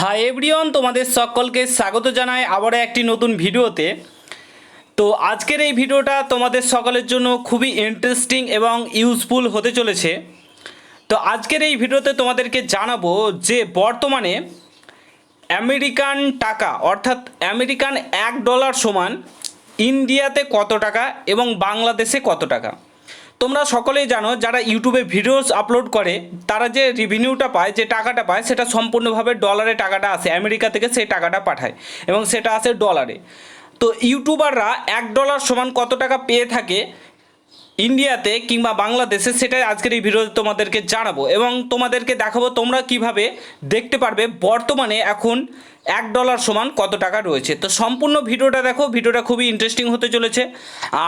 Hi everyone, তোমাদের সকলকে স্বাগত জানাই আবারও একটি নতুন ভিডিওতে। তো আজকের এই ভিডিওটা তোমাদের সকলের জন্য খুবই ইন্টারেস্টিং এবং ইউজফুল হতে চলেছে। তো আজকের এই ভিডিওতে তোমাদেরকে জানাবো যে বর্তমানে আমেরিকান টাকা অর্থাৎ আমেরিকান $1 সমান ইন্ডিয়াতে কত টাকা এবং বাংলাদেশে কত টাকা। তোমরা সকলেই জানো যারা ইউটিউবে ভিডিওস আপলোড করে তারা যে রেভিনিউটা পায়, যে টাকাটা পায়, সেটা সম্পূর্ণভাবে ডলারে টাকাটা আসে, আমেরিকা থেকে সেই টাকাটা পাঠায় এবং সেটা আসে ডলারে। তো ইউটিউবাররা $1 সমান কত টাকা পেয়ে থাকে ইন্ডিয়াতে কিংবা বাংলাদেশে, সেটাই আজকের এই ভিডিওতে তোমাদেরকে জানাবো এবং তোমাদেরকে দেখাবো তোমরা কিভাবে দেখতে পারবে বর্তমানে এখন $1 সমান কত টাকা রয়েছে। তো সম্পূর্ণ ভিডিওটা দেখো, ভিডিওটা খুবই ইন্টারেস্টিং হতে চলেছে।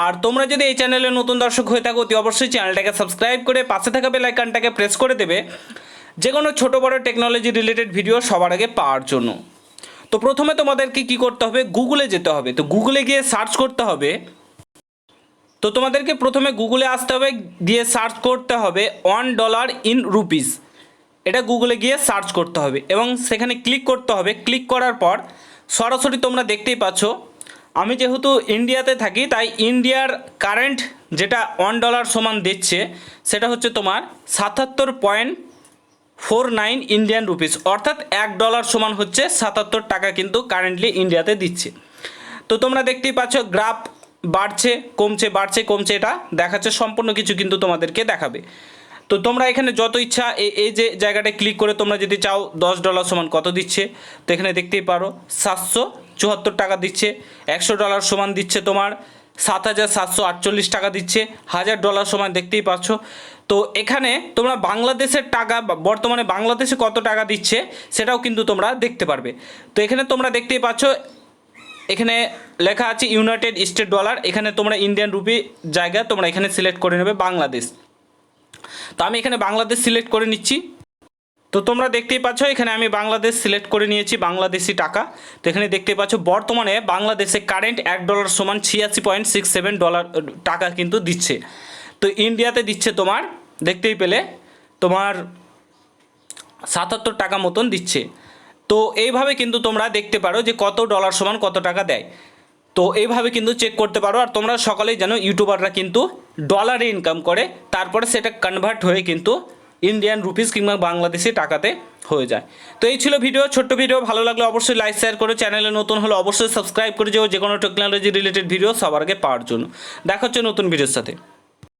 আর তোমরা যদি এই চ্যানেলে নতুন দর্শক হয়ে থাকো অতি অবশ্যই চ্যানেলটাকে সাবস্ক্রাইব করে পাশে থাকা বেল আইকনটাকে প্রেস করে দেবে যে কোনো ছোটো বড়ো টেকনোলজি রিলেটেড ভিডিও সবার আগে পাওয়ার জন্য। তো প্রথমে তোমাদেরকে কি করতে হবে, গুগলে যেতে হবে। তো গুগলে গিয়ে সার্চ করতে হবে। তো তোমাদেরকে প্রথমে গুগলে আসতে হবে, দিয়ে সার্চ করতে হবে $1 ইন রুপিস। এটা গুগলে গিয়ে সার্চ করতে হবে এবং সেখানে ক্লিক করতে হবে। ক্লিক করার পর সরাসরি তোমরা দেখতেই পাচ্ছ, আমি যেহেতু ইন্ডিয়াতে থাকি তাই ইন্ডিয়ার কারেন্ট যেটা $1 সমান দিচ্ছে সেটা হচ্ছে তোমার 77.49 ইন্ডিয়ান রুপিস, অর্থাৎ $1 সমান হচ্ছে 77 টাকা কিন্তু কারেন্টলি ইন্ডিয়াতে দিচ্ছে। তো তোমরা দেখতেই পাচ্ছ গ্রাফ বাড়ছে কমছে, বাড়ছে কমছে, এটা দেখাচ্ছে, সম্পূর্ণ কিছু কিন্তু তোমাদেরকে দেখাবে। তো তোমরা এখানে যত ইচ্ছা এই যে জায়গাটায় ক্লিক করে তোমরা যদি চাও $10 সমান কত দিচ্ছে, তো এখানে দেখতেই পারো 774 টাকা দিচ্ছে। $100 সমান দিচ্ছে তোমার 7,748 টাকা দিচ্ছে। $1000 সমান দেখতেই পাচ্ছ। তো এখানে তোমরা বাংলাদেশের টাকা বর্তমানে বাংলাদেশে কত টাকা দিচ্ছে সেটাও কিন্তু তোমরা দেখতে পারবে। তো এখানে তোমরা দেখতেই পাচ্ছ, এখানে লেখা আছে ইউনাইটেড স্টেট ডলার। এখানে তোমরা ইন্ডিয়ান রুপি জায়গা তোমরা এখানে সিলেক্ট করে নেবে বাংলাদেশ। তো আমি এখানে বাংলাদেশ সিলেক্ট করে নিচ্ছি। তো তোমরা দেখতেই পাচ্ছ এখানে আমি বাংলাদেশ সিলেক্ট করে নিয়েছি, বাংলাদেশি টাকা। তো এখানে দেখতেই পাচ্ছ বর্তমানে বাংলাদেশে কারেন্ট $1 সমান 86.67 টাকা কিন্তু দিচ্ছে। তো ইন্ডিয়াতে দিচ্ছে তোমার দেখতেই পেলে তোমার 77 টাকা মতন দিচ্ছে। তো এইভাবে কিন্তু তোমরা দেখতে পারো যে কত ডলার সমান কত টাকা দেয়। তো এইভাবে কিন্তু চেক করতে পারো। আর তোমরা সকলেই জানো ইউটিউবাররা কিন্তু ডলারে ইনকাম করে, তারপরে সেটা কনভার্ট হয়ে কিন্তু ইন্ডিয়ান রুপিস কিংবা বাংলাদেশি টাকাতে হয়ে যায়। তো এই ছিল ভিডিও, ছোট্ট ভিডিও। ভালো লাগলে অবশ্যই লাইক শেয়ার করো, চ্যানেলে নতুন হলে অবশ্যই সাবস্ক্রাইব করে যাও যে কোনো টেকনোলজি রিলেটেড ভিডিও সবার আগে পাওয়ার জন্য। দেখা হচ্ছে নতুন ভিডিওর সাথে।